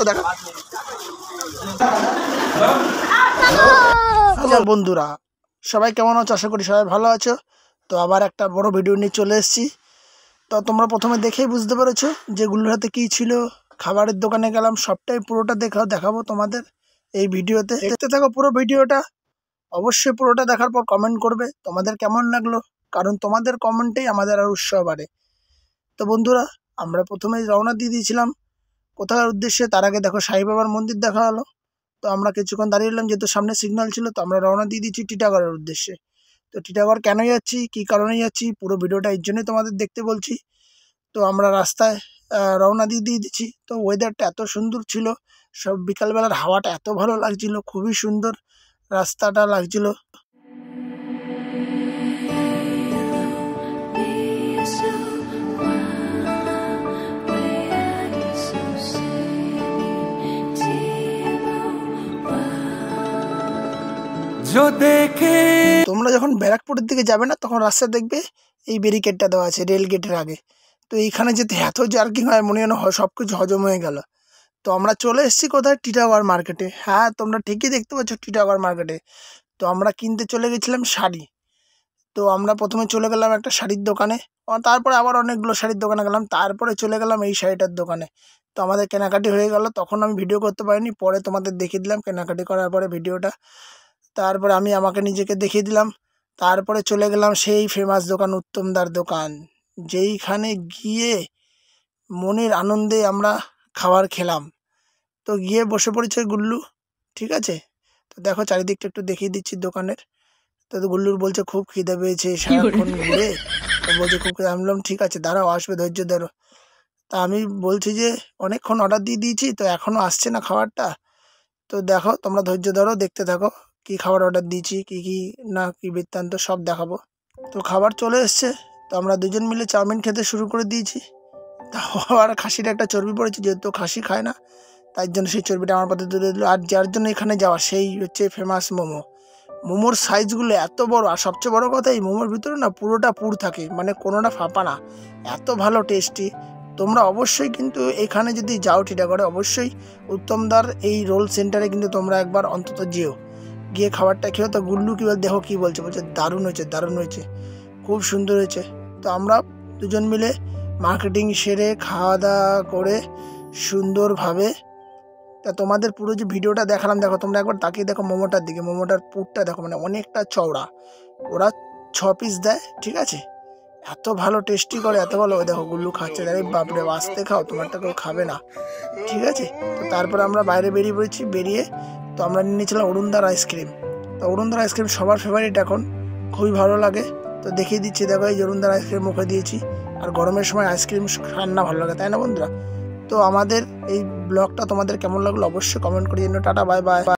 দেখা। বন্ধুরা সবাই কেমন আছো? আশা করি সবাই ভালো আছো। তো আবার একটা বড় ভিডিও নিয়ে চলে এসেছি। তো তোমরা প্রথমে দেখেই বুঝতে পেরেছো যে গুল্লুর হাতে কী ছিল। খাবারের দোকানে গেলাম, সবটাই পুরোটা দেখাবো তোমাদের এই ভিডিওতে। দেখতে থাকো পুরো ভিডিওটা। অবশ্যই পুরোটা দেখার পর কমেন্ট করবে তোমাদের কেমন লাগলো, কারণ তোমাদের কমেন্টেই আমাদের আর উৎসাহ বাড়ে। তো বন্ধুরা আমরা প্রথমেই রওনা দিয়ে দিয়েছিলাম কোথাকার উদ্দেশ্যে। তার আগে দেখো সাই বাবার মন্দির দেখা হলো। তো আমরা কিছুক্ষণ দাঁড়িয়ে এলাম, যেহেতু সামনে সিগন্যাল ছিল। তো আমরা রওনা দিয়ে দিচ্ছি টিটাগড়ের উদ্দেশ্যে। তো টিটাগড় কেন যাচ্ছি, কী কারণে যাচ্ছি, পুরো ভিডিওটা এর জন্যই তোমাদের দেখতে বলছি। তো আমরা রাস্তায় রওনা দিয়ে দিচ্ছি। তো ওয়েদারটা এত সুন্দর ছিল, সব বিকালবেলার হাওয়াটা এত ভালো লাগছিল, খুবই সুন্দর রাস্তাটা লাগছিল। তোমরা যখন ব্যারাকপুরের দিকে যাবে না, তখন রাস্তা দেখবে এই ব্যারিকেডটা দেওয়া আছে রেল গেটের আগে। তো এইখানে যেতে এত জার্কিং হয়, মনে হয় সব কিছু হজম হয়ে গেল। তো আমরা চলে এসেছি কোথায়, টিটাগড় মার্কেটে। হ্যাঁ, তোমরা ঠিকই দেখতে পাচ্ছ, টিটাগড় মার্কেটে। তো আমরা কিনতে চলে গেছিলাম শাড়ি। তো আমরা প্রথমে চলে গেলাম একটা শাড়ির দোকানে, তারপরে আবার অনেকগুলো শাড়ির দোকানে গেলাম, তারপরে চলে গেলাম এই শাড়িটার দোকানে। তো আমাদের কেনাকাটি হয়ে গেল, তখন আমি ভিডিও করতে পারিনি, পরে তোমাদের দেখিয়ে দিলাম কেনাকাটি করার পরে ভিডিওটা। তারপরে আমি আমাকে নিজেকে দেখিয়ে দিলাম। তারপরে চলে গেলাম সেই ফেমাস দোকান, উত্তমদার দোকান, যেইখানে গিয়ে মনের আনন্দে আমরা খাবার খেলাম। তো গিয়ে বসে পড়েছে গুল্লু, ঠিক আছে। তো দেখো চারিদিকটা একটু দেখিয়ে দিচ্ছি দোকানের। তো গুল্লুর বলছে খুব খিদে পেয়েছে, সারাক্ষণ ঘুরে। তো বলছে খুব খিদে। আমি বললাম ঠিক আছে দাঁড়াও, আসবে, ধৈর্য ধরো। তা আমি বলছি যে অনেকক্ষণ অর্ডার দিয়ে দিয়েছি, তো এখনও আসছে না খাবারটা। তো দেখো তোমরা ধৈর্য ধরো, দেখতে থাকো কি খাবার অর্ডার দিয়েছি, কি না কি বৃত্তান্ত সব দেখাবো। তো খাবার চলে এসছে। তো আমরা দুজন মিলে চাউমিন খেতে শুরু করে দিয়েছি। তাও আবার খাসির একটা চর্বি পড়েছে, যেহেতু খাসি খায় না, তাই জন্য সেই চর্বিটা আমার পাতে তুলে দিল। আর যার জন্য এখানে যাওয়া, সেই হচ্ছে ফেমাস মোমো। মোমোর সাইজগুলো এত বড়, আর সবচেয়ে বড় কথা এই মোমোর ভিতরে না পুরোটা পুর থাকে, মানে কোনোটা ফাঁপা না, এত ভালো টেস্টি। তোমরা অবশ্যই কিন্তু এখানে যদি যাও টিটাগড়ে, অবশ্যই উত্তমদার এই রোল সেন্টারে কিন্তু তোমরা একবার অন্তত যেও, গিয়ে খাবারটা খেও। তো গুল্লু কি বল, দেখো কী বলছে, দারুণ হয়েছে, দারুণ হয়েছে, খুব সুন্দর হয়েছে। তো আমরা দুজন মিলে মার্কেটিং সেরে খাওয়া দাওয়া করে সুন্দরভাবে, তা তোমাদের পুরো যে ভিডিওটা দেখালাম, দেখো তোমরা একবার তাকিয়ে দেখো মোমোটার দিকে। মোমোটার পুরটা দেখো, মানে অনেকটা চওড়া। ওরা 6 পিস দেয়, ঠিক আছে। এত ভালো টেস্টি করে, এত ভালো। দেখো গুল্লু খাচ্ছে, আরে বাপরে, বাঁচতে খাও, তোমারটা কেউ খাবে না, ঠিক আছে। তো তারপরে আমরা বাইরে বেরিয়ে পড়েছি। বেরিয়ে তো আমরা নিয়ে নিয়েছিলাম অরুণদার আইসক্রিম। তো অরুণদার আইসক্রিম সবার ফেভারিট এখন, খুবই ভালো লাগে। তো দেখিয়ে দিচ্ছি, দেখো এই অরুণদার আইসক্রিম মুখে দিয়েছি। আর গরমের সময় আইসক্রিম রান্না ভালো লাগে, তাই না বন্ধুরা? তো আমাদের এই ব্লগটা তোমাদের কেমন লাগলো অবশ্যই কমেন্ট করে জানিও। Tata, bye bye.